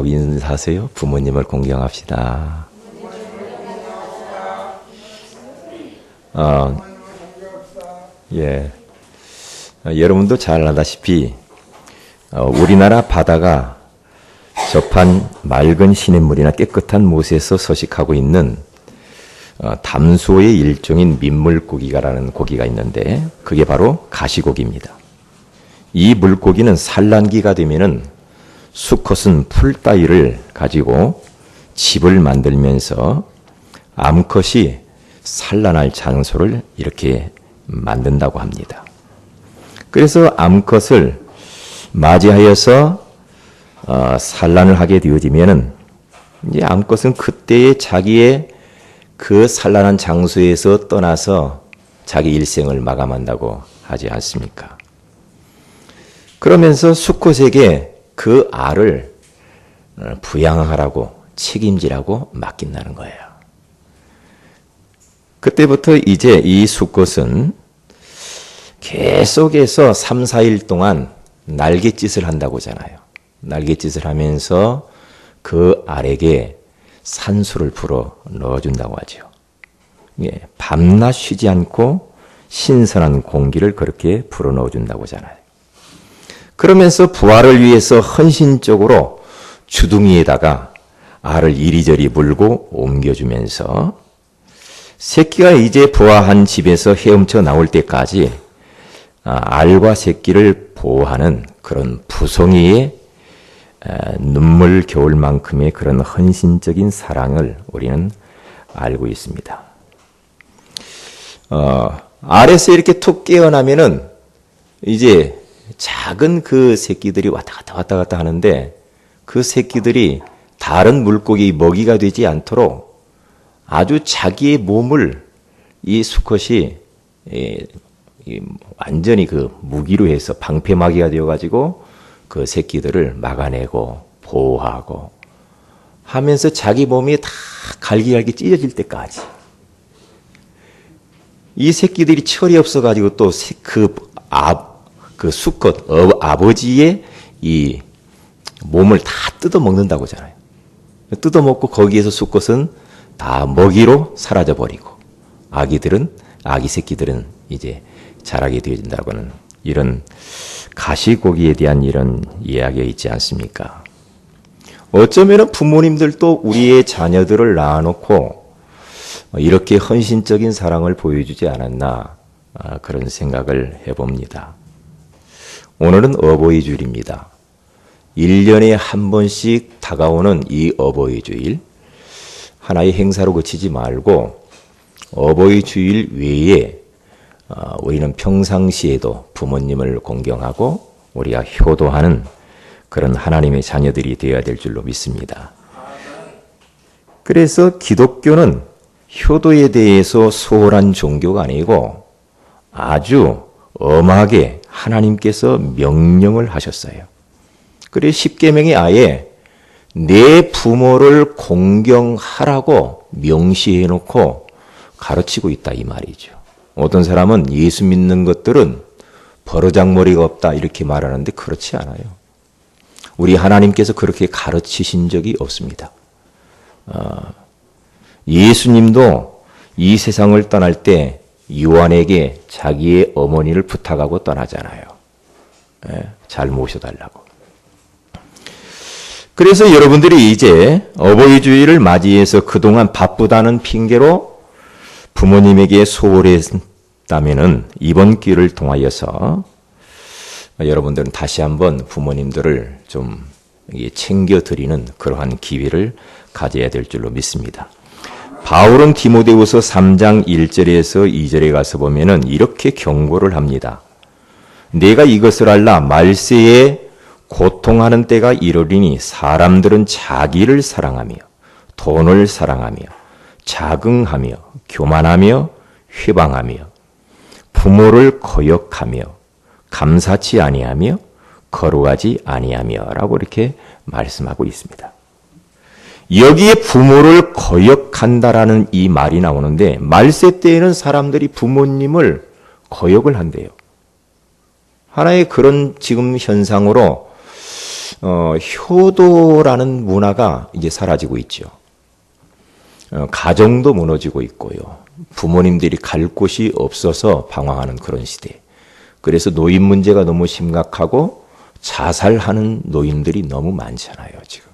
인사하세요. 부모님을 공경합시다. 여러분도 잘 아다시피 우리나라 바다가 접한 맑은 시냇물이나 깨끗한 못에서 서식하고 있는 담소의 일종인 민물고기라는 고기가 있는데 그게 바로 가시고기입니다. 이 물고기는 산란기가 되면은 수컷은 풀 따위를 가지고 집을 만들면서 암컷이 산란할 장소를 이렇게 만든다고 합니다. 그래서 암컷을 맞이하여서 산란을 하게 되어지면은 이제 암컷은 그때의 자기의 그 산란한 장소에서 떠나서 자기 일생을 마감한다고 하지 않습니까? 그러면서 수컷에게 그 알을 부양하라고 책임지라고 맡긴다는 거예요. 그때부터 이제 이 수컷은 계속해서 3, 4일 동안 날갯짓을 한다고 하잖아요. 날갯짓을 하면서 그 알에게 산소를 불어 넣어준다고 하죠. 밤낮 쉬지 않고 신선한 공기를 그렇게 불어 넣어준다고 하잖아요. 그러면서 부화를 위해서 헌신적으로 주둥이에다가 알을 이리저리 물고 옮겨주면서 새끼가 이제 부화한 집에서 헤엄쳐 나올 때까지 알과 새끼를 보호하는 그런 부송이의 눈물 겨울만큼의 그런 헌신적인 사랑을 우리는 알고 있습니다. 알에서 이렇게 툭 깨어나면은 이제 작은 그 새끼들이 왔다 갔다 하는데 그 새끼들이 다른 물고기 먹이가 되지 않도록 아주 자기의 몸을 이 수컷이 완전히 그 무기로 해서 방패막이가 되어가지고 그 새끼들을 막아내고 보호하고 하면서 자기 몸이 다 갈기갈기 찢어질 때까지 이 새끼들이 철이 없어가지고 또 그 수컷 아버지의 이 몸을 다 뜯어먹는다고 하잖아요. 뜯어먹고 거기에서 수컷은 다 먹이로 사라져 버리고 아기 새끼들은 이제 자라게 되어진다고는 이런 가시고기에 대한 이런 이야기가 있지 않습니까? 어쩌면 부모님들도 우리의 자녀들을 낳아놓고 이렇게 헌신적인 사랑을 보여주지 않았나 그런 생각을 해봅니다. 오늘은 어버이 주일입니다. 1년에 한 번씩 다가오는 이 어버이 주일 하나의 행사로 그치지 말고 어버이 주일 외에 우리는 평상시에도 부모님을 공경하고 우리가 효도하는 그런 하나님의 자녀들이 되어야 될 줄로 믿습니다. 그래서 기독교는 효도에 대해서 소홀한 종교가 아니고 아주 엄하게 하나님께서 명령을 하셨어요. 그래서 십계명이 아예 내 부모를 공경하라고 명시해 놓고 가르치고 있다 이 말이죠. 어떤 사람은 예수 믿는 것들은 버르장머리가 없다 이렇게 말하는데 그렇지 않아요. 우리 하나님께서 그렇게 가르치신 적이 없습니다. 예수님도 이 세상을 떠날 때 요한에게 자기의 어머니를 부탁하고 떠나잖아요. 잘 모셔달라고. 그래서 여러분들이 이제 어버이 주일을 맞이해서 그동안 바쁘다는 핑계로 부모님에게 소홀했다면은 이번 기회를 통하여서 여러분들은 다시 한번 부모님들을 좀 챙겨드리는 그러한 기회를 가져야 될 줄로 믿습니다. 바울은 디모데후서 3장 1절에서 2절에 가서 보면은 이렇게 경고를 합니다. 내가 이것을 알라 말세에 고통하는 때가 이르리니 사람들은 자기를 사랑하며 돈을 사랑하며 자긍하며 교만하며 회방하며 부모를 거역하며 감사치 아니하며 거룩하지 아니하며라고 이렇게 말씀하고 있습니다. 여기에 부모를 거역한다라는 이 말이 나오는데 말세 때에는 사람들이 부모님을 거역을 한대요. 하나의 그런 지금 현상으로 효도라는 문화가 이제 사라지고 있죠. 가정도 무너지고 있고요. 부모님들이 갈 곳이 없어서 방황하는 그런 시대. 그래서 노인 문제가 너무 심각하고 자살하는 노인들이 너무 많잖아요, 지금.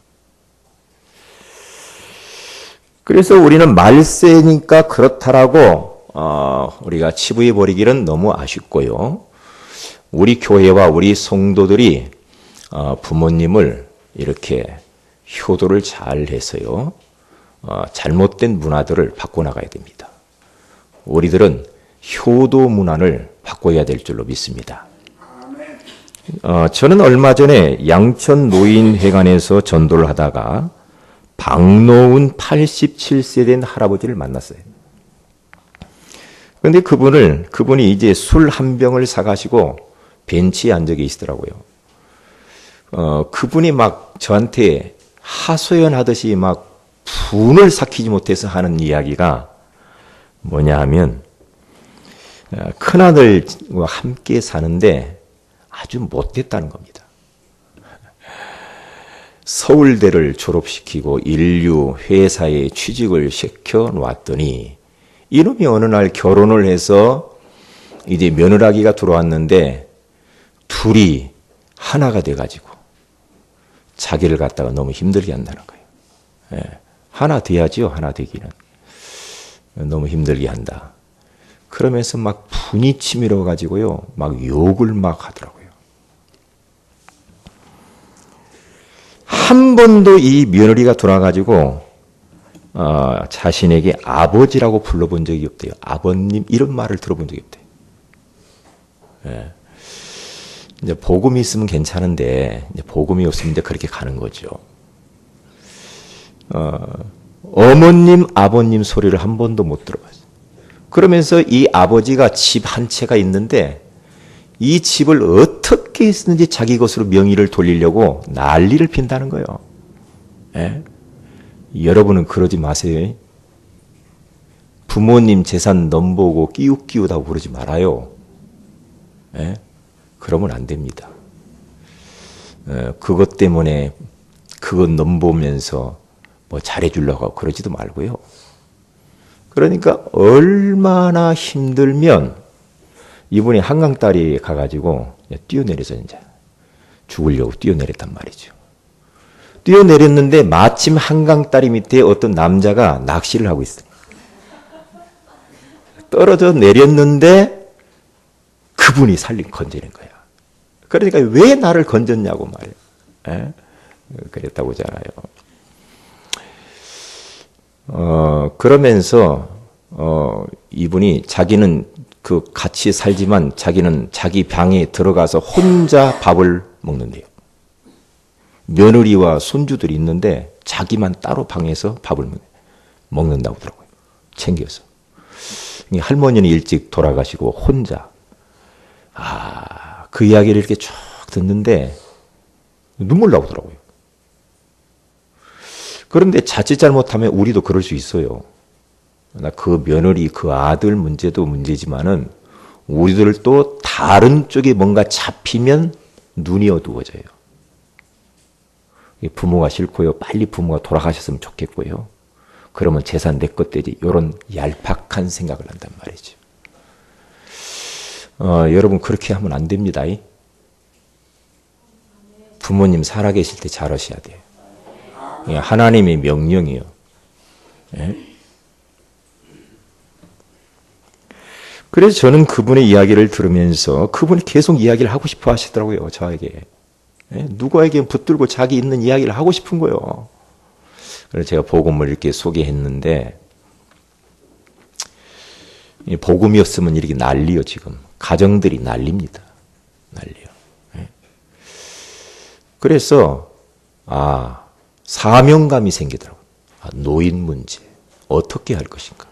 그래서 우리는 말세니까 그렇다라고 우리가 치부해 버리기는 너무 아쉽고요. 우리 교회와 우리 성도들이 부모님을 이렇게 효도를 잘 해서요. 잘못된 문화들을 바꿔나가야 됩니다. 우리들은 효도 문화를 바꿔야 될 줄로 믿습니다. 저는 얼마 전에 양천 노인회관에서 전도를 하다가 박노운 87세 된 할아버지를 만났어요. 그런데 그분이 이제 술 한 병을 사가시고 벤치에 앉아 계시더라고요. 그분이 막 저한테 하소연하듯이 막 분을 삭히지 못해서 하는 이야기가 뭐냐 하면, 큰아들과 함께 사는데 아주 못됐다는 겁니다. 서울대를 졸업시키고 인류 회사에 취직을 시켜놓았더니 이놈이 어느 날 결혼을 해서 이제 며느라기가 들어왔는데 둘이 하나가 돼가지고 자기를 갖다가 너무 힘들게 한다는 거예요. 예. 하나 돼야지요, 하나 되기는. 너무 힘들게 한다. 그러면서 막 분이 치밀어 가지고요, 막 욕을 막 하더라고요. 한 번도 이 며느리가 돌아가지고 자신에게 아버지라고 불러본 적이 없대요. 아버님 이런 말을 들어본 적이 없대요. 예. 이제 복음이 있으면 괜찮은데 이제 복음이 없으면 이제 그렇게 가는 거죠. 어머님, 아버님 소리를 한 번도 못 들어봤어요. 그러면서 이 아버지가 집 한 채가 있는데 이 집을 어떻게 했는지 자기 것으로 명의를 돌리려고 난리를 핀다는 거예요. 예? 여러분은 그러지 마세요. 부모님 재산 넘보고 끼웃끼웃하고 그러지 말아요. 예? 그러면 안 됩니다. 그것 때문에 그것 넘보면서 뭐 잘해주려고 하고 그러지도 말고요. 그러니까 얼마나 힘들면 이분이 한강다리에 가가지고 뛰어내려서 이제 죽으려고 뛰어내렸단 말이죠. 뛰어내렸는데 마침 한강다리 밑에 어떤 남자가 낚시를 하고 있어요. 떨어져 내렸는데 그분이 건져낸 거야. 그러니까 왜 나를 건졌냐고 말이에요. 에? 그랬다고 하잖아요. 그러면서 이분이 자기는 같이 살지만 자기는 자기 방에 들어가서 혼자 밥을 먹는데요. 며느리와 손주들이 있는데 자기만 따로 방에서 밥을 먹는다고 하더라고요. 챙겨서. 할머니는 일찍 돌아가시고 혼자. 그 이야기를 이렇게 쭉 듣는데 눈물 나오더라고요. 그런데 자칫 잘못하면 우리도 그럴 수 있어요. 그 며느리, 그 아들 문제도 문제지만은 우리들도 다른 쪽에 뭔가 잡히면 눈이 어두워져요. 부모가 싫고요. 빨리 부모가 돌아가셨으면 좋겠고요. 그러면 재산 내 것 되지. 이런 얄팍한 생각을 한단 말이죠. 여러분 그렇게 하면 안 됩니다. 부모님 살아계실 때 잘하셔야 돼요. 하나님의 명령이에요. 예? 그래서 저는 그분의 이야기를 들으면서 그분이 계속 이야기를 하고 싶어 하시더라고요. 저에게. 예? 누구에게 붙들고 자기 있는 이야기를 하고 싶은 거예요. 그래서 제가 복음을 이렇게 소개했는데 복음이었으면 이렇게 난리요 지금. 가정들이 난립니다. 난리요. 예? 그래서 사명감이 생기더라고요. 노인 문제 어떻게 할 것인가.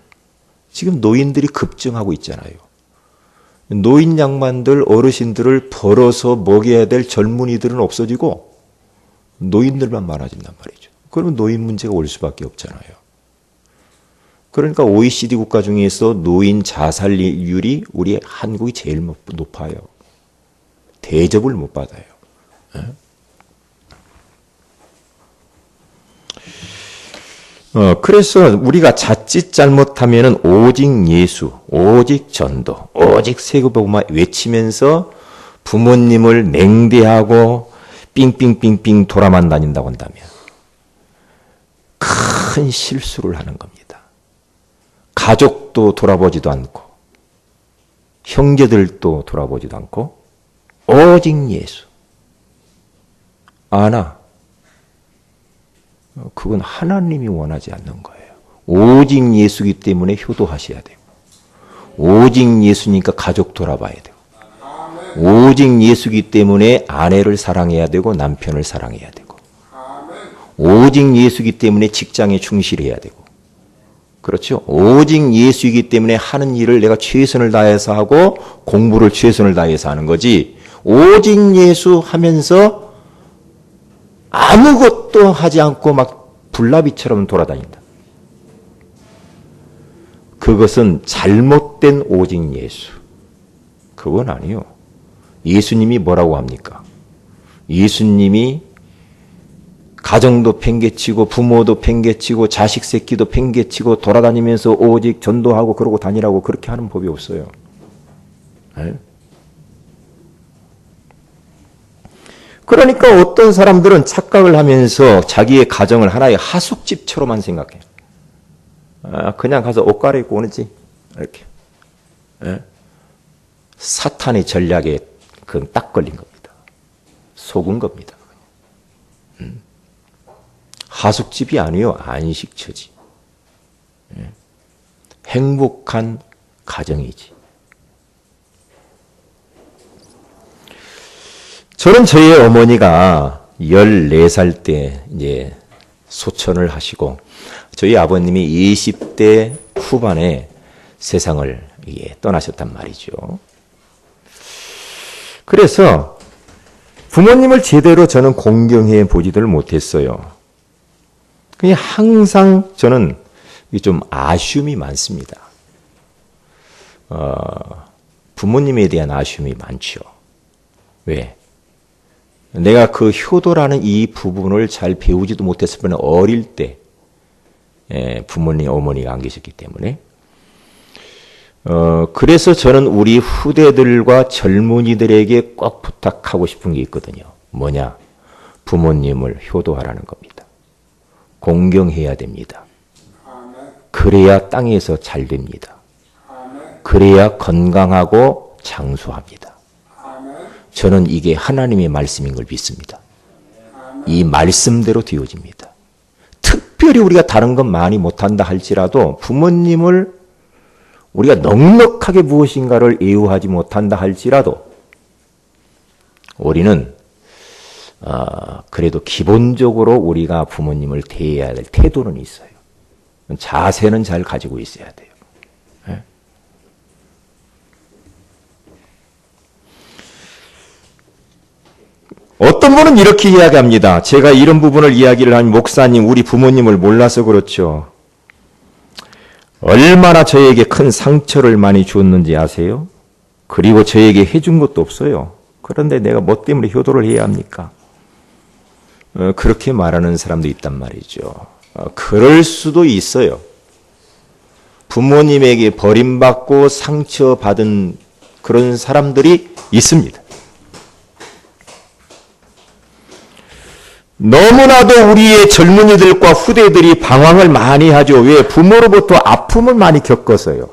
지금 노인들이 급증하고 있잖아요. 노인 양반들, 어르신들을 벌어서 먹여야 될 젊은이들은 없어지고 노인들만 많아진단 말이죠. 그러면 노인 문제가 올 수밖에 없잖아요. 그러니까 OECD 국가 중에서 노인 자살률이 우리 한국이 제일 높아요. 대접을 못 받아요. 그래서 우리가 자칫 잘못하면은 오직 예수, 오직 전도, 오직 세계복음만 외치면서 부모님을 냉대하고 삥삥삥삥 돌아만 다닌다고 한다면 큰 실수를 하는 겁니다. 가족도 돌아보지도 않고 형제들도 돌아보지도 않고 오직 예수. 아나, 그건 하나님이 원하지 않는 거예요. 오직 예수이기 때문에 효도하셔야 되고 오직 예수니까 가족 돌아봐야 되고 오직 예수이기 때문에 아내를 사랑해야 되고 남편을 사랑해야 되고 오직 예수이기 때문에 직장에 충실해야 되고 그렇죠? 오직 예수이기 때문에 하는 일을 내가 최선을 다해서 하고 공부를 최선을 다해서 하는 거지 오직 예수 하면서 아무것도 하지 않고 막 불나비처럼 돌아다닌다. 그것은 잘못된 오직 예수. 그건 아니요. 예수님이 뭐라고 합니까? 예수님이 가정도 팽개치고 부모도 팽개치고 자식 새끼도 팽개치고 돌아다니면서 오직 전도하고 그러고 다니라고 그렇게 하는 법이 없어요. 네? 그러니까 어떤 사람들은 착각을 하면서 자기의 가정을 하나의 하숙집처럼만 생각해요. 그냥 가서 옷 갈아입고 오는지 이렇게. 네? 사탄의 전략에 그건 딱 걸린 겁니다. 속은 겁니다. 하숙집이 아니요 안식처지. 행복한 가정이지. 저는 저희 어머니가 14살 때 이제 소천을 하시고 저희 아버님이 20대 후반에 세상을 떠나셨단 말이죠. 그래서 부모님을 제대로 저는 공경해 보지를 못했어요. 그냥 항상 저는 좀 아쉬움이 많습니다. 부모님에 대한 아쉬움이 많죠. 왜? 내가 그 효도라는 이 부분을 잘 배우지도 못했으면 어릴 때 부모님, 어머니가 안 계셨기 때문에 그래서 저는 우리 후대들과 젊은이들에게 꼭 부탁하고 싶은 게 있거든요. 뭐냐? 부모님을 효도하라는 겁니다. 공경해야 됩니다. 그래야 땅에서 잘 됩니다. 그래야 건강하고 장수합니다. 저는 이게 하나님의 말씀인 걸 믿습니다. 이 말씀대로 되어집니다. 특별히 우리가 다른 건 많이 못한다 할지라도 부모님을 우리가 넉넉하게 무엇인가를 애우하지 못한다 할지라도 우리는 그래도 기본적으로 우리가 부모님을 대해야 될 태도는 있어요. 자세는 잘 가지고 있어야 돼요. 네? 어떤 분은 이렇게 이야기합니다. 제가 이런 부분을 이야기를 하면 목사님 우리 부모님을 몰라서 그렇죠. 얼마나 저에게 큰 상처를 많이 주었는지 아세요? 그리고 저에게 해준 것도 없어요. 그런데 내가 뭐 때문에 효도를 해야 합니까? 그렇게 말하는 사람도 있단 말이죠. 그럴 수도 있어요. 부모님에게 버림받고 상처받은 그런 사람들이 있습니다. 너무나도 우리의 젊은이들과 후대들이 방황을 많이 하죠. 왜? 부모로부터 아픔을 많이 겪어서요.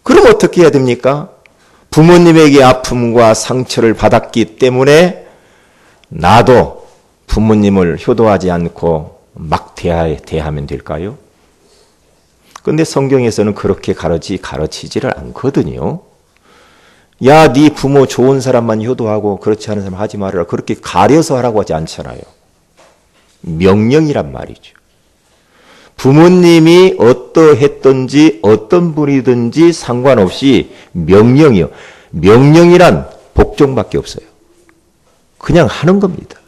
그럼 어떻게 해야 됩니까? 부모님에게 아픔과 상처를 받았기 때문에 나도 부모님을 효도하지 않고 막 대하면 될까요? 근데 성경에서는 그렇게 가르치지를 않거든요. 야, 네 부모 좋은 사람만 효도하고 그렇지 않은 사람 하지 말아라. 그렇게 가려서 하라고 하지 않잖아요. 명령이란 말이죠. 부모님이 어떠했든지 어떤 분이든지 상관없이 명령이요. 명령이란 복종밖에 없어요. 그냥 하는 겁니다.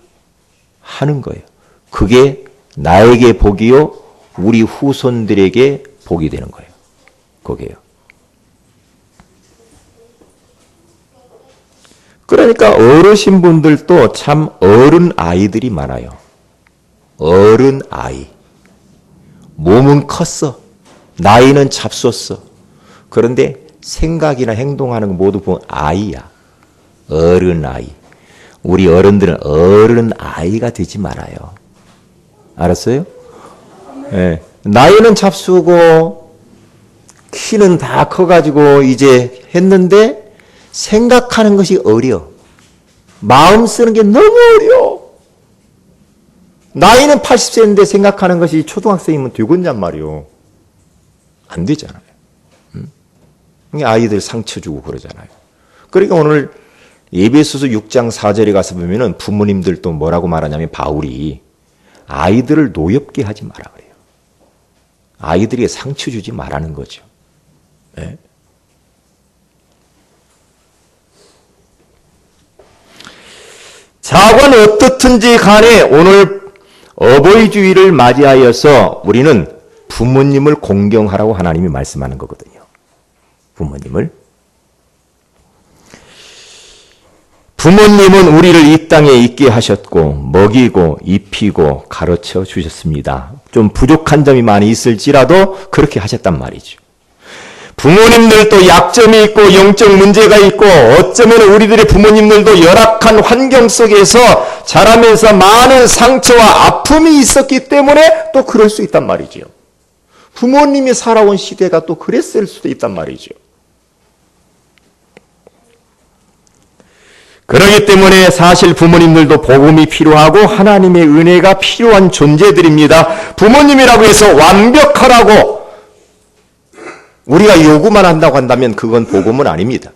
하는 거예요. 그게 나에게 복이요, 우리 후손들에게 복이 되는 거예요. 그게요. 그러니까 어르신분들도 참 어른 아이들이 많아요. 어른 아이. 몸은 컸어. 나이는 잡섰어. 그런데 생각이나 행동하는 거 모두 보면 아이야. 어른 아이. 우리 어른들은 어른 아이가 되지 말아요. 알았어요? 네. 나이는 잡수고 키는 다 커가지고 이제 했는데 생각하는 것이 어려. 마음 쓰는 게 너무 어려. 나이는 80세인데 생각하는 것이 초등학생이면 되겠냔 말이요. 안 되잖아요. 아이들 상처 주고 그러잖아요. 그러니까 오늘 에베소서 6장 4절에 가서 보면은 부모님들도 뭐라고 말하냐면 바울이 아이들을 노엽게 하지 마라 그래요. 아이들에게 상처 주지 말라는 거죠. 네? 자관 어떻든지 간에 오늘 어버이 주일을 맞이하여서 우리는 부모님을 공경하라고 하나님이 말씀하는 거거든요. 부모님은 우리를 이 땅에 있게 하셨고 먹이고 입히고 가르쳐 주셨습니다. 좀 부족한 점이 많이 있을지라도 그렇게 하셨단 말이죠. 부모님들도 약점이 있고 영적 문제가 있고 어쩌면 우리들의 부모님들도 열악한 환경 속에서 자라면서 많은 상처와 아픔이 있었기 때문에 또 그럴 수 있단 말이죠. 부모님이 살아온 시대가 또 그랬을 수도 있단 말이죠. 그렇기 때문에 사실 부모님들도 복음이 필요하고 하나님의 은혜가 필요한 존재들입니다. 부모님이라고 해서 완벽하라고 우리가 요구만 한다고 한다면 그건 복음은 아닙니다.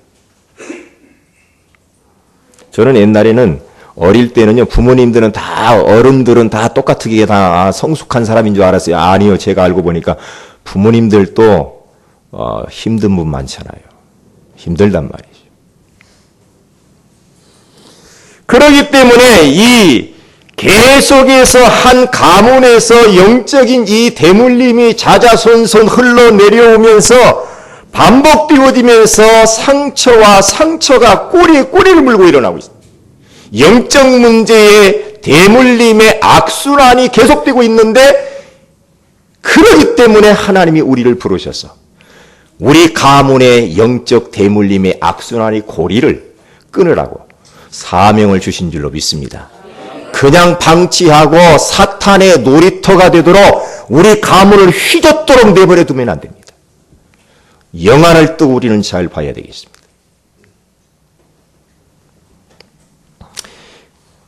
저는 옛날에는 어릴 때는요, 부모님들은 다, 어른들은 다 똑같게 다 성숙한 사람인 줄 알았어요. 아니요, 제가 알고 보니까 부모님들도 힘든 분 많잖아요. 힘들단 말이죠. 그렇기 때문에 이 계속해서 한 가문에서 영적인 이 대물림이 자자손손 흘러내려오면서 반복되어지면서 상처와 상처가 꼬리를 물고 일어나고 있습니다. 영적 문제의 대물림의 악순환이 계속되고 있는데 그렇기 때문에 하나님이 우리를 부르셔서 우리 가문의 영적 대물림의 악순환의 고리를 끊으라고 사명을 주신 줄로 믿습니다. 그냥 방치하고 사탄의 놀이터가 되도록 우리 가문을 휘젓도록 내버려 두면 안 됩니다. 영안을 뜨고 우리는 잘 봐야 되겠습니다.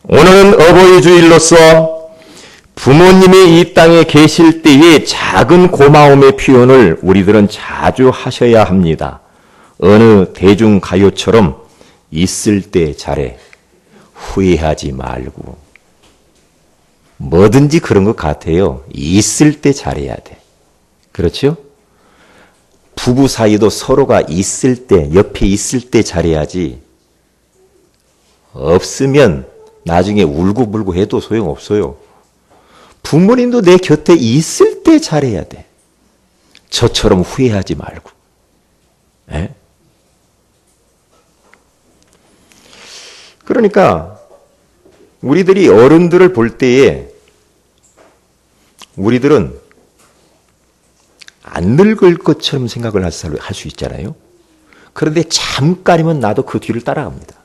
오늘은 어버이 주일로서 부모님이 이 땅에 계실 때의 작은 고마움의 표현을 우리들은 자주 하셔야 합니다. 어느 대중가요처럼 있을 때 잘해. 후회하지 말고. 뭐든지 그런 것 같아요. 있을 때 잘해야 돼. 그렇죠? 부부 사이도 서로가 있을 때, 옆에 있을 때 잘해야지. 없으면 나중에 울고불고 해도 소용없어요. 부모님도 내 곁에 있을 때 잘해야 돼. 저처럼 후회하지 말고. 에? 그러니까 우리들이 어른들을 볼 때에 우리들은 안 늙을 것처럼 생각을 할 수 있잖아요. 그런데 잠깐이면 나도 그 뒤를 따라갑니다.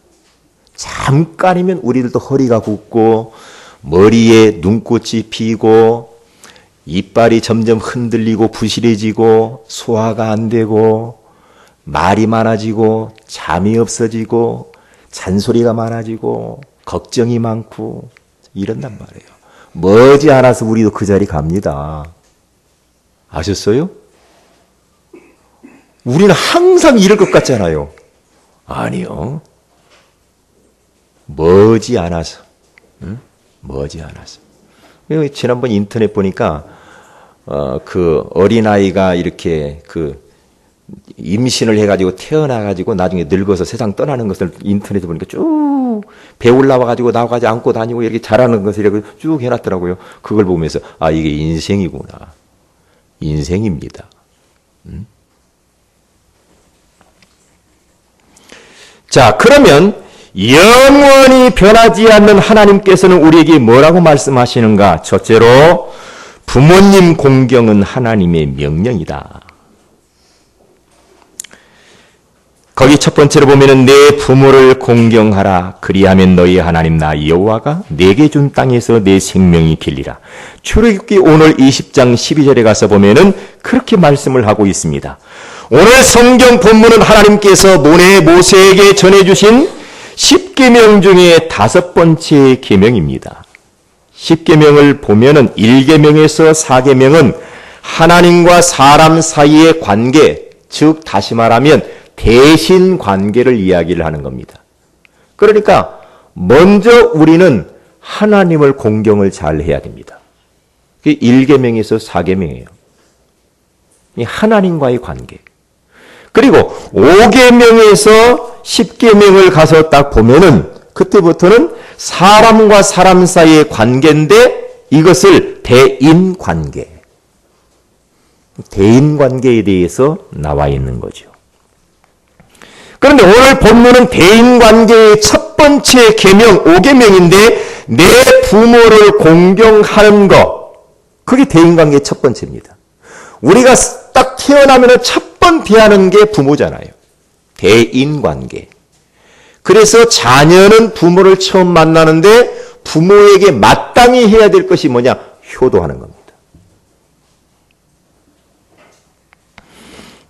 잠깐이면 우리들도 허리가 굽고 머리에 눈꽃이 피고 이빨이 점점 흔들리고 부실해지고 소화가 안 되고 말이 많아지고 잠이 없어지고 잔소리가 많아지고 걱정이 많고 이런단 말이에요. 머지않아서 우리도 그 자리 갑니다. 아셨어요? 우리는 항상 이럴 것 같잖아요. 아니요. 머지않아서. 응? 머지않아서. 지난번 인터넷 보니까 그 어린아이가 이렇게 그 임신을 해가지고 태어나가지고 나중에 늙어서 세상 떠나는 것을 인터넷에 보니까 쭉 배 올라와가지고 나와가지고 안고 다니고 이렇게 자라는 것을 이렇게 쭉 해놨더라고요. 그걸 보면서 아 이게 인생이구나. 인생입니다. 자 그러면 영원히 변하지 않는 하나님께서는 우리에게 뭐라고 말씀하시는가? 첫째로 부모님 공경은 하나님의 명령이다. 거기 첫 번째로 보면은 내 부모를 공경하라. 그리하면 너희 하나님 나 여호와가 내게 준 땅에서 내 생명이 길리라. 출애굽기 오늘 20장 12절에 가서 보면은 그렇게 말씀을 하고 있습니다. 오늘 성경 본문은 하나님께서 모세에게 전해주신 10계명 중에 5번째 계명입니다. 10계명을 보면은 1계명에서 4계명은 하나님과 사람 사이의 관계, 즉 다시 말하면 대신 관계를 이야기를 하는 겁니다. 그러니까 먼저 우리는 하나님을 공경을 잘 해야 됩니다. 그게 1계명에서 4계명이에요. 하나님과의 관계. 그리고 5계명에서 10계명을 가서 딱 보면은 그때부터는 사람과 사람 사이의 관계인데 이것을 대인관계. 대인관계에 대해서 나와 있는 거죠. 그런데 오늘 본문은 대인관계의 첫 번째 계명, 5계명인데 내 부모를 공경하는 것, 그게 대인관계의 첫 번째입니다. 우리가 딱 태어나면 첫 번 대하는 게 부모잖아요. 대인관계. 그래서 자녀는 부모를 처음 만나는데 부모에게 마땅히 해야 될 것이 뭐냐? 효도하는 겁니다.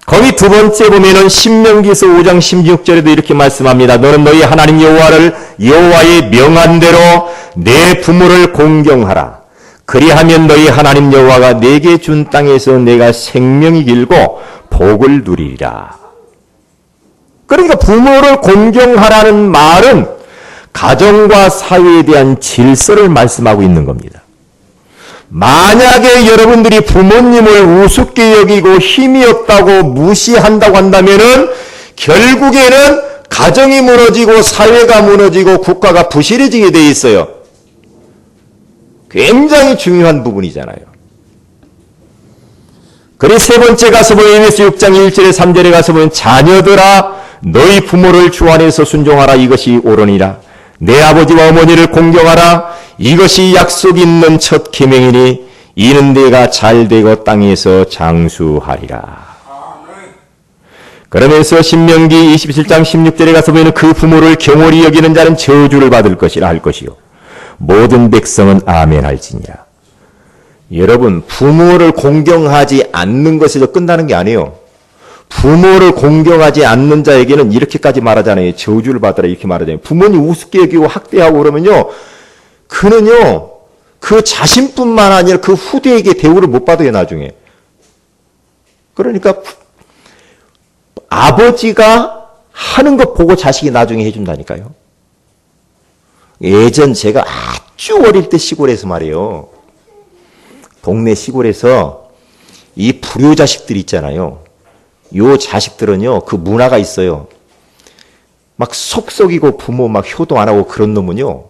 거기 두 번째 보면은 신명기서 5장 16절에도 이렇게 말씀합니다. 너는 너희 하나님 여호와의 명한대로 내 부모를 공경하라. 그리하면 너희 하나님 여호와가 내게 준 땅에서 내가 생명이 길고 복을 누리리라. 그러니까 부모를 공경하라는 말은 가정과 사회에 대한 질서를 말씀하고 있는 겁니다. 만약에 여러분들이 부모님을 우습게 여기고 힘이 없다고 무시한다고 한다면은 결국에는 가정이 무너지고 사회가 무너지고 국가가 부실해지게 돼 있어요. 굉장히 중요한 부분이잖아요. 그리고 세 번째 가서 보면 에베소 6장 1절에 3절에 가서 보면 자녀들아 너희 부모를 주 안에서 순종하라. 이것이 옳으니라. 내 아버지와 어머니를 공경하라. 이것이 약속 있는 첫 계명이니 이는 내가 잘되고 땅에서 장수하리라. 그러면서 신명기 27장 16절에 가서 보면 그 부모를 경홀히 여기는 자는 저주를 받을 것이라 할 것이요 모든 백성은 아멘 할지니라. 여러분, 부모를 공경하지 않는 것에서 끝나는 게 아니에요. 부모를 공경하지 않는 자에게는 이렇게까지 말하잖아요. 저주를 받으라 이렇게 말하잖아요. 부모님 우습게 여기고 학대하고 그러면요. 그는요. 그 자신뿐만 아니라 그 후대에게 대우를 못 받아요. 나중에. 그러니까 아버지가 하는 것 보고 자식이 나중에 해준다니까요. 예전 제가 아주 어릴 때 시골에서 말이에요. 동네 시골에서 이 불효 자식들 있잖아요. 요 자식들은요, 그 문화가 있어요. 막 속썩이고 부모 막 효도 안 하고 그런 놈은요,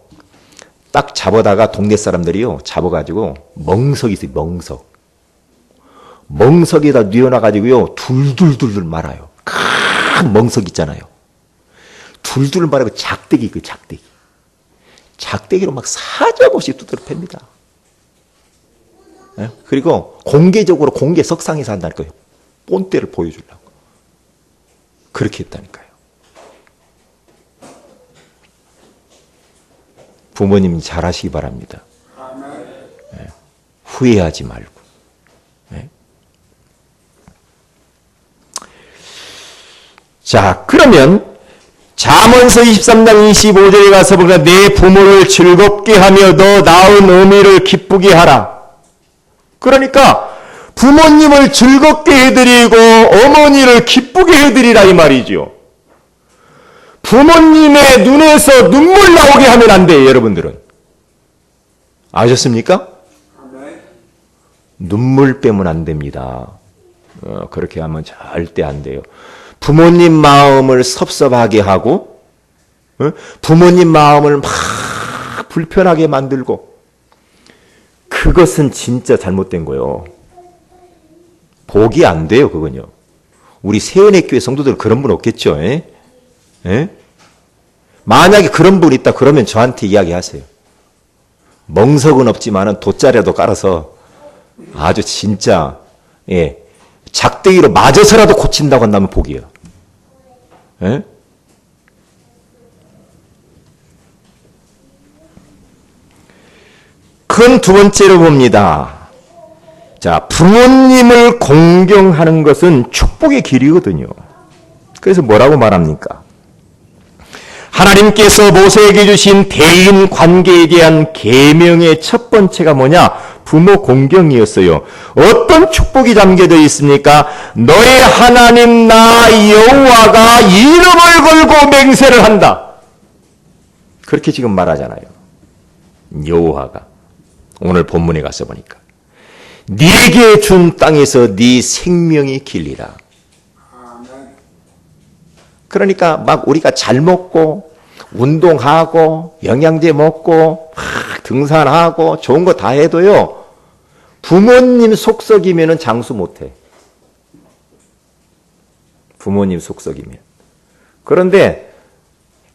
딱 잡아다가 동네 사람들이요, 잡아가지고 멍석이 있어요, 멍석. 멍석에다 뉘어놔가지고요, 둘둘둘둘 말아요. 큰 멍석 있잖아요. 둘둘 말하고 작대기, 그 작대기. 작대기로 막 사정없이 두드려 팹니다. 그리고 공개적으로 공개 석상에서 한다니까요. 본때를 보여주려고. 그렇게 했다니까요. 부모님 잘하시기 바랍니다. 네. 후회하지 말고. 네. 자, 그러면 잠언서 23장 25절에 가서 보니까 내 부모를 즐겁게 하며 너 낳은 어미를 기쁘게 하라. 그러니까 부모님을 즐겁게 해드리고 어머니를 기쁘게 해드리라 이 말이죠. 부모님의 눈에서 눈물 나오게 하면 안 돼요. 여러분들은. 아셨습니까? 눈물 빼면 안 됩니다. 그렇게 하면 절대 안 돼요. 부모님 마음을 섭섭하게 하고 부모님 마음을 막 불편하게 만들고 그것은 진짜 잘못된 거예요. 복이 안 돼요, 그건요. 우리 세연의 교회 성도들 그런 분 없겠죠? 에? 에? 만약에 그런 분 있다 그러면 저한테 이야기하세요. 멍석은 없지만은 돗자리라도 깔아서 아주 진짜 작대기로 맞아서라도 고친다고 한다면 복이에요. 예? 큰 두 번째로 봅니다. 자, 부모님을 공경하는 것은 축복의 길이거든요. 그래서 뭐라고 말합니까? 하나님께서 모세에게 주신 대인 관계에 대한 계명의 첫 번째가 뭐냐? 부모 공경이었어요. 어떤 축복이 담겨져 있습니까? 너의 하나님 나 여호와가 이름을 걸고 맹세를 한다. 그렇게 지금 말하잖아요. 여호와가. 오늘 본문에 가서 보니까 네게 준 땅에서 네 생명이 길리라. 그러니까 막 우리가 잘 먹고 운동하고 영양제 먹고 막 등산하고 좋은 거 다 해도요. 부모님 속썩이면은 장수 못해. 부모님 속썩이면. 그런데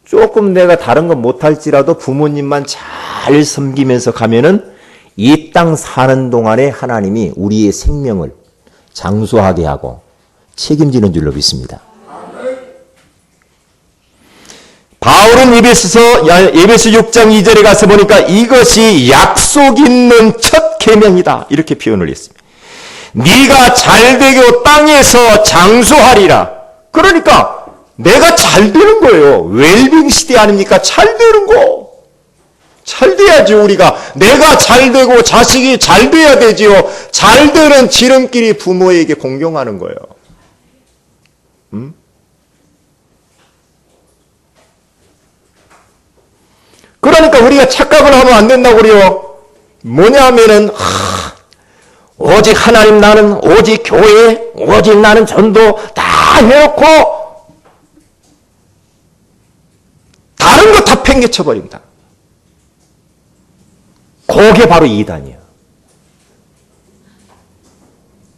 조금 내가 다른 건 못할지라도 부모님만 잘 섬기면서 가면은 이 땅 사는 동안에 하나님이 우리의 생명을 장수하게 하고 책임지는 줄로 믿습니다. 바울은 에베소 6장 2절에 가서 보니까 이것이 약속 있는 첫 계명이다. 이렇게 표현을 했습니다. 네가 잘되고 땅에서 장수하리라. 그러니까 내가 잘 되는 거예요. 웰빙 시대 아닙니까? 잘 되는 거. 잘 돼야지 우리가. 내가 잘 되고 자식이 잘 돼야 되지요. 잘 되는 지름길이 부모에게 공경하는 거예요. 그러니까 우리가 착각을 하면 안 된다고 그래요. 뭐냐면은 오직 하나님 나는 오직 교회 오직 나는 전도 다 해놓고 다른 거 다 팽개쳐버립니다. 그게 바로 이단이에요.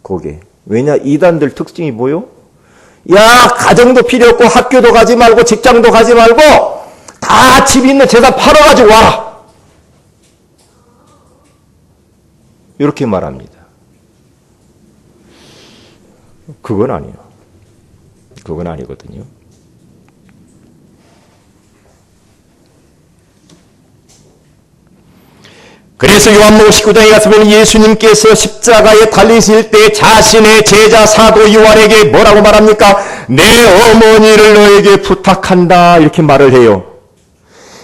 그게. 왜냐 이단들 특징이 뭐요? 야 가정도 필요 없고 학교도 가지 말고 직장도 가지 말고 다 집 있는 재산 팔아가지고 와라. 이렇게 말합니다. 그건 아니에요. 그건 아니거든요. 그래서 요한복음 19장에 가서 보면 예수님께서 십자가에 달리실 때 자신의 제자 사도 요한에게 뭐라고 말합니까? 내 어머니를 너에게 부탁한다. 이렇게 말을 해요.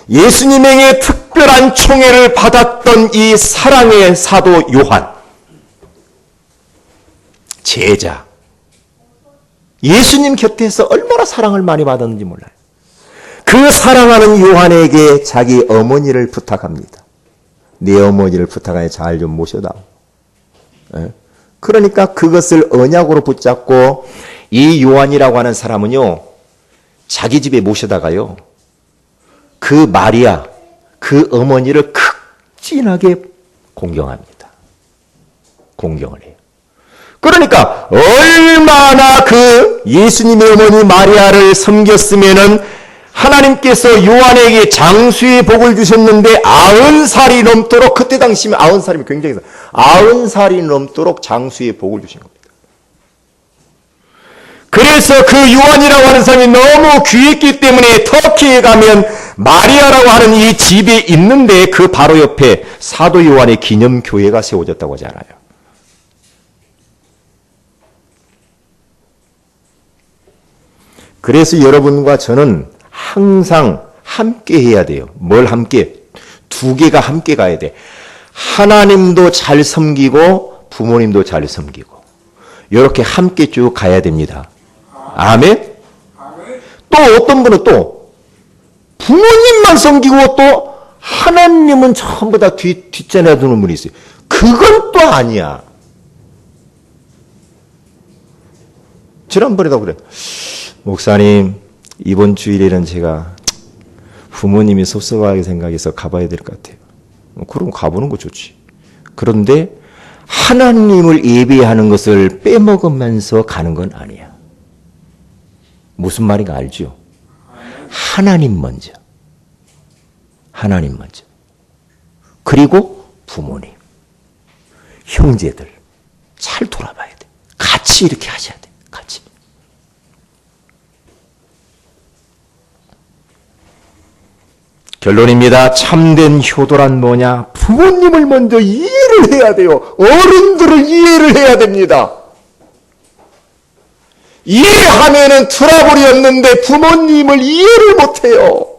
예수님에게 특별한 총애를 받았던 이 사랑의 사도 요한. 제자. 예수님 곁에서 얼마나 사랑을 많이 받았는지 몰라요. 그 사랑하는 요한에게 자기 어머니를 부탁합니다. 내 어머니를 부탁하여 잘 좀 모셔다오. 그러니까 그것을 언약으로 붙잡고 이 요한이라고 하는 사람은요. 자기 집에 모셔다가요. 그 마리아, 그 어머니를 극진하게 공경합니다. 공경을 해요. 그러니까 얼마나 그 예수님의 어머니 마리아를 섬겼으면은 하나님께서 요한에게 장수의 복을 주셨는데 90살이 넘도록 그때 당시면 90살이면 굉장히 90살이 넘도록 장수의 복을 주신 겁니다. 그래서 그 요한이라고 하는 사람이 너무 귀했기 때문에 터키에 가면 마리아라고 하는 이 집에 있는데 그 바로 옆에 사도 요한의 기념교회가 세워졌다고 하잖아요. 그래서 여러분과 저는 항상 함께 해야 돼요. 뭘 함께? 두 개가 함께 가야 돼. 하나님도 잘 섬기고 부모님도 잘 섬기고 이렇게 함께 쭉 가야 됩니다. 아멘? 또 어떤 분은 또 부모님만 섬기고 또 하나님은 전부 다 뒷전에 두는 분이 있어요. 그건 또 아니야. 지난번에도 그래. 목사님 이번 주일에는 제가 부모님이 섭섭하게 생각해서 가봐야 될 것 같아요. 그럼 가보는 거 좋지. 그런데 하나님을 예배하는 것을 빼먹으면서 가는 건 아니야. 무슨 말인가 알죠? 하나님 먼저. 하나님 먼저. 그리고 부모님, 형제들 잘 돌아봐야 돼. 같이 이렇게 하셔야 돼. 같이. 결론입니다. 참된 효도란 뭐냐? 부모님을 먼저 이해를 해야 돼요. 어른들을 이해를 해야 됩니다. 이해하면은 트러블이 없는데 부모님을 이해를 못해요.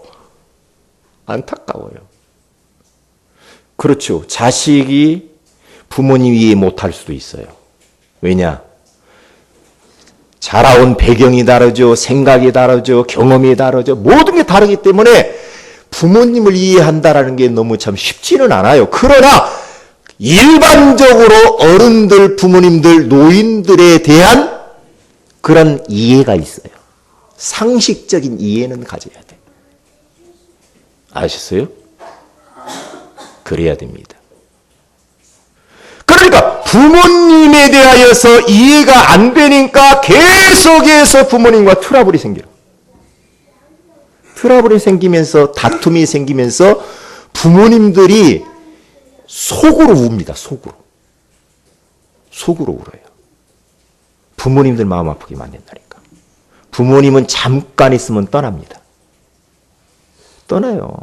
안타까워요. 그렇죠. 자식이 부모님 이해 못할 수도 있어요. 왜냐? 자라온 배경이 다르죠. 생각이 다르죠. 경험이 다르죠. 모든 게 다르기 때문에 부모님을 이해한다라는 게 너무 참 쉽지는 않아요. 그러나 일반적으로 어른들, 부모님들, 노인들에 대한 그런 이해가 있어요. 상식적인 이해는 가져야 돼. 아셨어요? 그래야 됩니다. 그러니까 부모님에 대하여서 이해가 안 되니까 계속해서 부모님과 트러블이 생겨요. 트러블이 생기면서 다툼이 생기면서 부모님들이 속으로 웁니다. 속으로. 속으로 울어요. 부모님들 마음 아프게 만든다니까. 부모님은 잠깐 있으면 떠납니다. 떠나요.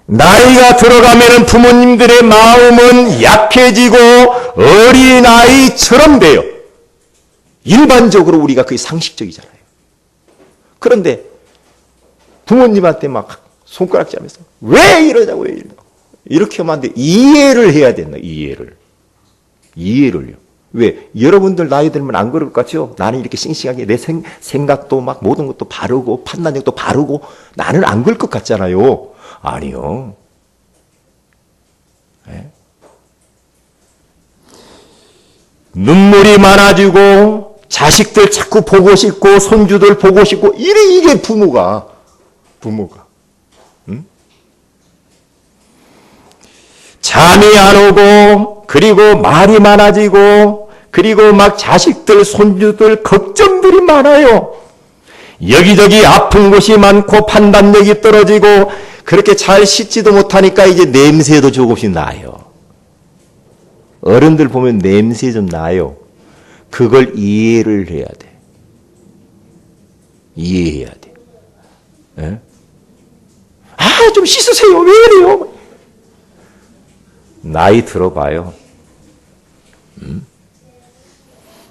나이가 들어가면 부모님들의 마음은 약해지고 어린아이처럼 돼요. 일반적으로 우리가 그게 상식적이잖아요. 그런데 부모님한테 막 손가락질하면서 왜 이러냐고 왜 이러냐고 이렇게 하면 안 돼. 이해를 해야 된다. 이해를요. 왜? 여러분들 나이 들면 안 그럴 것 같죠? 나는 이렇게 싱싱하게 내 생각도 막 모든 것도 바르고 판단력도 바르고 나는 안 그럴 것 같잖아요. 아니요. 네? 눈물이 많아지고 자식들 자꾸 보고 싶고 손주들 보고 싶고 이게 부모가 응? 잠이 안 오고 그리고 말이 많아지고 그리고 막 자식들 손주들 걱정들이 많아요. 여기저기 아픈 곳이 많고 판단력이 떨어지고 그렇게 잘 씻지도 못하니까 이제 냄새도 조금씩 나요. 어른들 보면 냄새 좀 나요. 그걸 이해를 해야 돼. 이해해야 돼. 예? 아, 좀 씻으세요. 왜 이래요? 나이 들어봐요.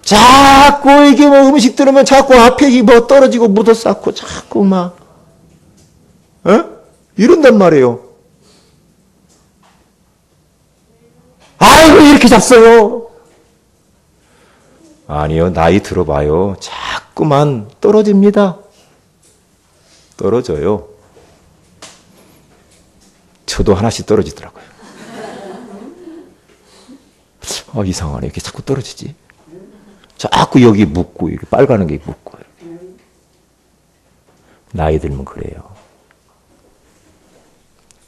자꾸 이게 뭐 음식 들으면 자꾸 앞에 뭐 떨어지고 묻어 쌓고 자꾸 막, 이런단 말이에요. 아이고, 이렇게 잡어요. 아니요, 나이 들어봐요. 자꾸만 떨어집니다. 떨어져요. 저도 하나씩 떨어지더라고요. 이상하네. 이렇게 자꾸 떨어지지. 자꾸 여기 묻고, 이렇게 빨가는 게 묻고. 나이 들면 그래요.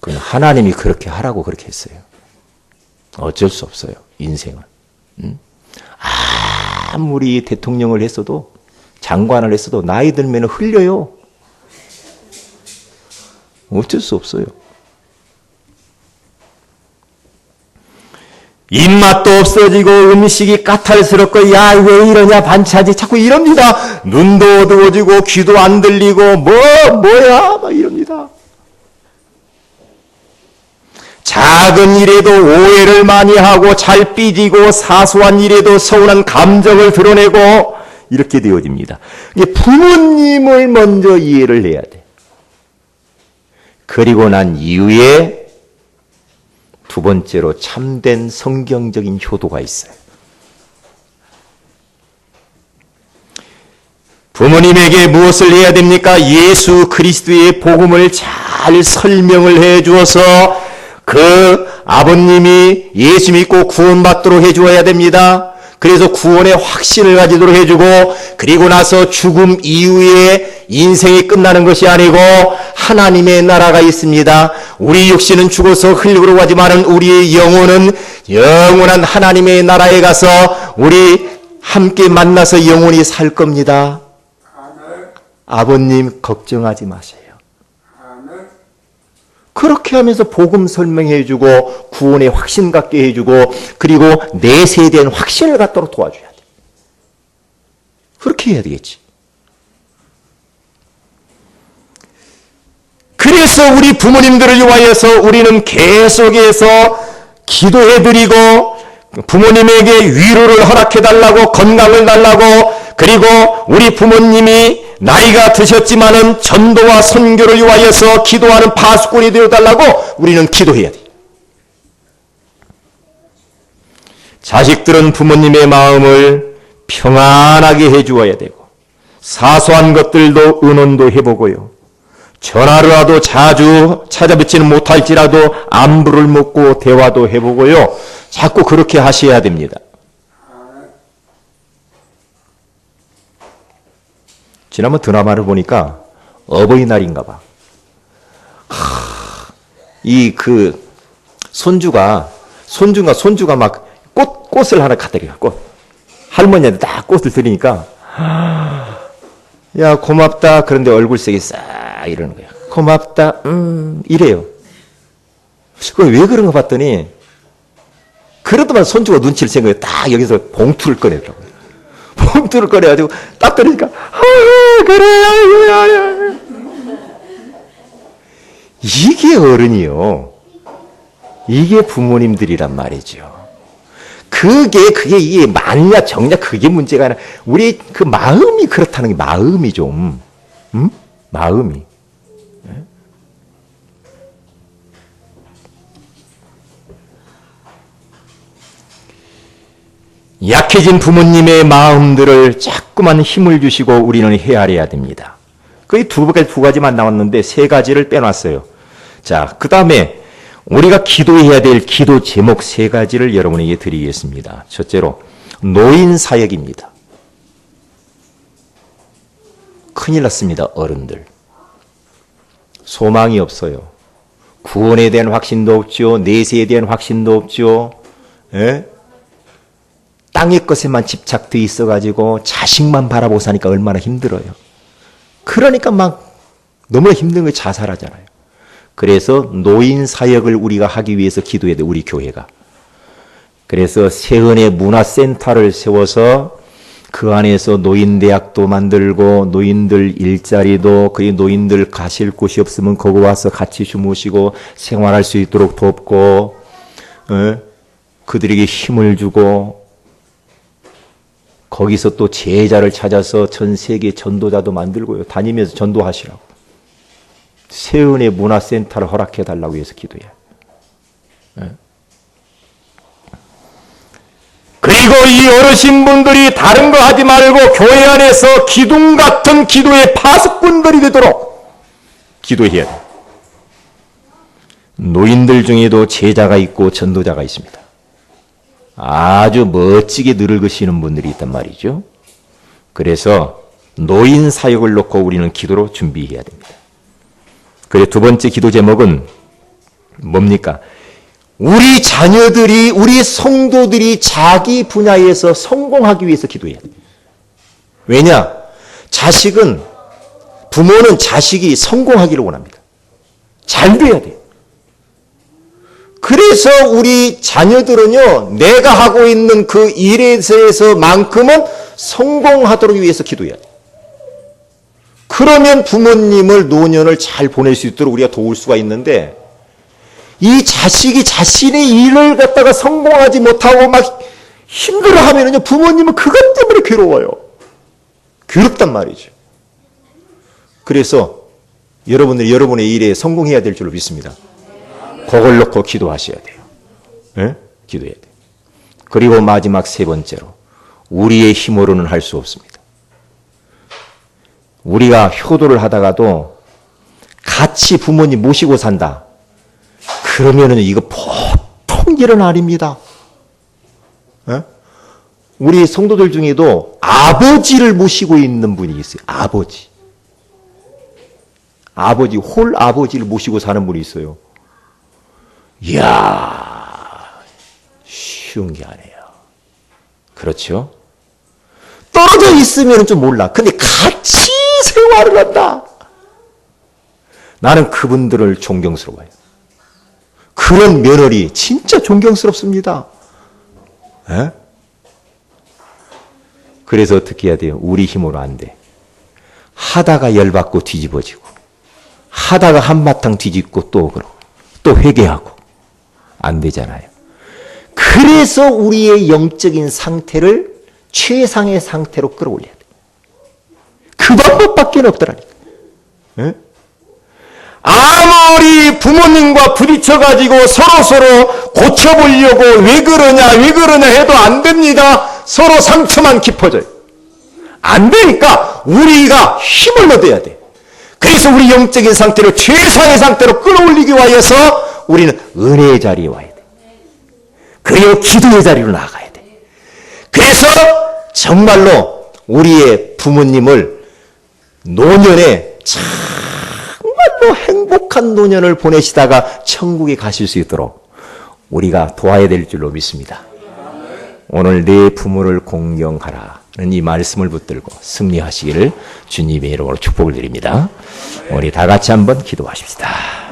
그건 하나님이 그렇게 하라고 그렇게 했어요. 어쩔 수 없어요. 인생은. 아무리 대통령을 했어도 장관을 했어도 나이 들면 흘려요. 어쩔 수 없어요. 입맛도 없어지고 음식이 까탈스럽고 야 왜 이러냐 반차지 자꾸 이럽니다. 눈도 어두워지고 귀도 안 들리고 뭐야 막 이럽니다. 작은 일에도 오해를 많이 하고 잘 삐지고 사소한 일에도 서운한 감정을 드러내고 이렇게 되어집니다. 부모님을 먼저 이해를 해야 돼. 그리고 난 이후에 두 번째로 참된 성경적인 효도가 있어요. 부모님에게 무엇을 해야 됩니까? 예수 그리스도의 복음을 잘 설명을 해 주어서 그 아버님이 예수 믿고 구원받도록 해 주어야 됩니다. 그래서 구원의 확신을 가지도록 해주고 그리고 나서 죽음 이후에 인생이 끝나는 것이 아니고 하나님의 나라가 있습니다. 우리 육신은 죽어서 흙으로 가지만은 우리의 영혼은 영원한 하나님의 나라에 가서 우리 함께 만나서 영원히 살 겁니다. 아버님 걱정하지 마세요. 그렇게 하면서 복음 설명해주고 구원의 확신 갖게 해주고 그리고 내 세대는 확신을 갖도록 도와줘야 돼. 그렇게 해야 되겠지. 그래서 우리 부모님들을 위하여서 우리는 계속해서 기도해드리고 부모님에게 위로를 허락해달라고 건강을 달라고 그리고 우리 부모님이 나이가 드셨지만은 전도와 선교를 위하여서 기도하는 파수꾼이 되어달라고 우리는 기도해야 돼. 자식들은 부모님의 마음을 평안하게 해주어야 되고 사소한 것들도 의논도 해보고요. 전화로라도 자주 찾아뵙지는 못할지라도 안부를 묻고 대화도 해보고요. 자꾸 그렇게 하셔야 됩니다. 지난번 드라마를 보니까 어버이날인가 봐. 손주가 막 꽃을 하나 갖다 드려. 꽃. 할머니한테 딱 꽃을 드리니까 야 고맙다. 그런데 얼굴색이 싹 이러는 거야. 고맙다. 이래요. 왜 그런가 봤더니 그러더만 손주가 눈치를 챈 거예요. 딱 여기서 봉투를 꺼내더라고요. 봉투를 꺼내가지고 딱 꺼내니까 그래. 이게 어른이요. 이게 부모님들이란 말이죠. 이게 맞냐 정냐 그게 문제가 아니라 우리 그 마음이 그렇다는 게 마음이 좀 마음이 약해진 부모님의 마음들을 자꾸만 힘을 주시고 우리는 헤아려야 됩니다. 거의 두 가지만 나왔는데 세 가지를 빼놨어요. 자, 그 다음에 우리가 기도해야 될 기도 제목 세 가지를 여러분에게 드리겠습니다. 첫째로 노인 사역입니다. 큰일 났습니다. 어른들. 소망이 없어요. 구원에 대한 확신도 없죠. 내세에 대한 확신도 없죠. 예? 땅의 것에만 집착돼 있어가지고 자식만 바라보고 사니까 얼마나 힘들어요. 그러니까 막 너무나 힘든 거 자살하잖아요. 그래서 노인 사역을 우리가 하기 위해서 기도해야 돼. 우리 교회가. 그래서 세은의 문화센터를 세워서 그 안에서 노인대학도 만들고 노인들 일자리도 그리고 노인들 가실 곳이 없으면 거기 와서 같이 주무시고 생활할 수 있도록 돕고 그들에게 힘을 주고 거기서 또 제자를 찾아서 전 세계 전도자도 만들고요. 다니면서 전도하시라고. 세은의 문화센터를 허락해달라고 해서 기도해요. 그리고 이 어르신분들이 다른 거 하지 말고 교회 안에서 기둥 같은 기도의 파수꾼들이 되도록 기도해야 돼요. 노인들 중에도 제자가 있고 전도자가 있습니다. 아주 멋지게 늙으시는 분들이 있단 말이죠. 그래서 노인 사역을 놓고 우리는 기도로 준비해야 됩니다. 그리고 두 번째 기도 제목은 뭡니까? 우리 자녀들이, 우리 성도들이 자기 분야에서 성공하기 위해서 기도해야 돼요. 왜냐? 부모는 자식이 성공하기를 원합니다. 잘 돼야 돼요. 그래서 우리 자녀들은요, 내가 하고 있는 그 일에서만큼은 성공하도록 위해서 기도해야 돼요. 그러면 부모님을, 노년을 잘 보낼 수 있도록 우리가 도울 수가 있는데, 이 자식이 자신의 일을 갖다가 성공하지 못하고 막 힘들어 하면은요, 부모님은 그것 때문에 괴로워요. 괴롭단 말이죠. 그래서 여러분들이 여러분의 일에 성공해야 될 줄로 믿습니다. 그걸 놓고 기도하셔야 돼요. 네? 기도해야 돼요. 그리고 마지막 세 번째로, 우리의 힘으로는 할 수 없습니다. 우리가 효도를 하다가도 같이 부모님 모시고 산다. 그러면은 이거 보통 일은 아닙니다. 네? 우리 성도들 중에도 아버지를 모시고 있는 분이 있어요. 홀 아버지를 모시고 사는 분이 있어요. 이야, 쉬운 게 아니에요. 그렇죠? 떨어져 있으면 좀 몰라. 근데 같이 화를 난다. 나는 그분들을 존경스러워요. 그런 며느리 진짜 존경스럽습니다. 에? 그래서 어떻게 해야 돼요? 우리 힘으로 안 돼. 하다가 열받고 뒤집어지고, 하다가 한바탕 뒤집고 또 그러고, 또 회개하고. 안 되잖아요. 그래서 우리의 영적인 상태를 최상의 상태로 끌어올려야 돼. 그 방법밖에 없더라니까. 에? 아무리 부모님과 부딪혀가지고 서로 고쳐보려고 왜 그러냐 해도 안 됩니다. 서로 상처만 깊어져요. 안 되니까 우리가 힘을 얻어야 돼. 그래서 우리 영적인 상태를 최상의 상태로 끌어올리기 위해서 우리는 은혜의 자리에 와야 돼. 그리고 기도의 자리로 나아가야 돼. 그래서 정말로 우리의 부모님을 노년에 정말로 행복한 노년을 보내시다가 천국에 가실 수 있도록 우리가 도와야 될 줄로 믿습니다. 오늘 내 부모를 공경하라는 이 말씀을 붙들고 승리하시기를 주님의 이름으로 축복을 드립니다. 우리 다 같이 한번 기도하십시다.